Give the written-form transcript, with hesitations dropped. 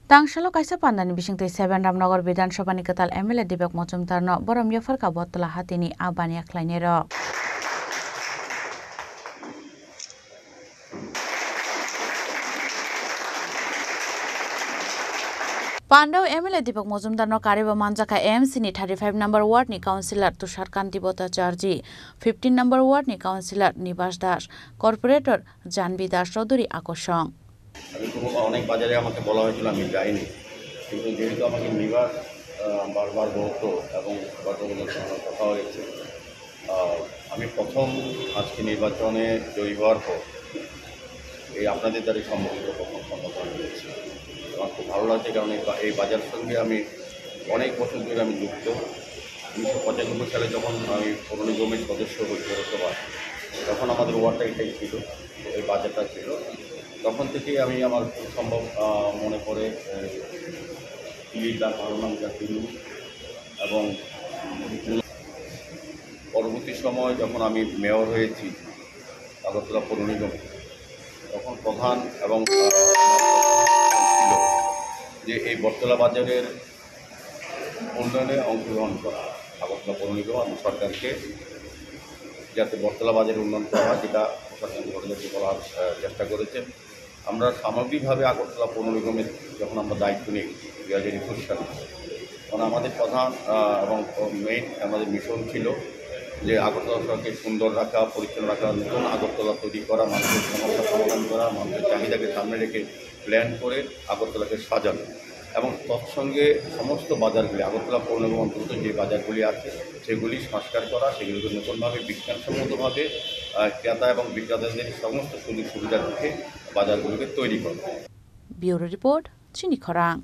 Tangshalo kaisa pandani bisingtui 7 Ramnagar Vidhan Sabha ni ketal MLA Dibek Mojumdar no borom yafar ka botla hatini abani akhlaini ro. Pandau MLA Dibek Mojumdar no kariba manjaka AMC ni 35 number ward ni councillor Tushar Kanti Bhattacharya, 15 number ward ni councillor Nibas Das, corporator Janvi Das Chaudhary আকর্ষণ। আমি তো অনেক বাজারে আমাকে বলা হয়েছিল আমি যাইনি, কিন্তু যেহেতু আমাকে নিবার বারবার বলতো এবং গতকালের সঙ্গে কথা হয়েছে, আমি প্রথম আজকে নির্বাচনে জয়ী হওয়ার পর এই আপনাদের দ্বারা সম্ভবত প্রথম সম্বোধন হয়েছে। আমার খুব ভালো লাগছে, কারণ এই বাজার সঙ্গে আমি অনেক বছর ধরে আমি যুক্ত। 1995 সালে যখন আমি পৌর নিগমের সদস্য হই পৌরসভায়, তখন আমাদের ওয়ার্ডটা এটাই ছিল, এই বাজারটা ছিল। তখন থেকেই আমি আমার খুব সম্ভব মনে পড়ে এবং পরবর্তী সময় যখন আমি মেয়র হয়েছি আগরতলা পৌর নিগমে, তখন প্রধান এবং ছিল যে এই বটতলা বাজারের উন্নয়নে অংশগ্রহণ করা, আগরতলা পৌর নিগম এবং সরকারকে যাতে বটতলা বাজারের উন্নয়ন করা হয়, যেটা প্রশাসনিক বলার চেষ্টা করেছে। আমরা সামগ্রিকভাবে আগরতলা পৌর নিগমের যখন আমরা দায়িত্ব নিই 2021 সালে, তখন আমাদের প্রধান এবং মেইন আমাদের মিশন ছিল যে আগরতলা শহরকে সুন্দর রাখা, পরিচ্ছন্ন রাখা, নতুন আগরতলা তৈরি করা, মানুষের সমস্যা সমাধান করা, মানুষের চাহিদাকে সামনে রেখে প্ল্যান করে আগরতলাকে সাজানো এবং তৎসঙ্গে সমস্ত বাজারগুলি আগরতলা পৌর নিগম অন্তর্গত যে বাজারগুলি আছে সেগুলি সংস্কার করা, সেগুলিকে নতুনভাবে বিজ্ঞানসম্মতভাবে ক্রেতা এবং বিক্রেতাদের সমস্ত সুযোগ সুবিধা রেখে বাজারগুলোকে তৈরি করা। ব্যুরো রিপোর্ট, চিনি খরাং।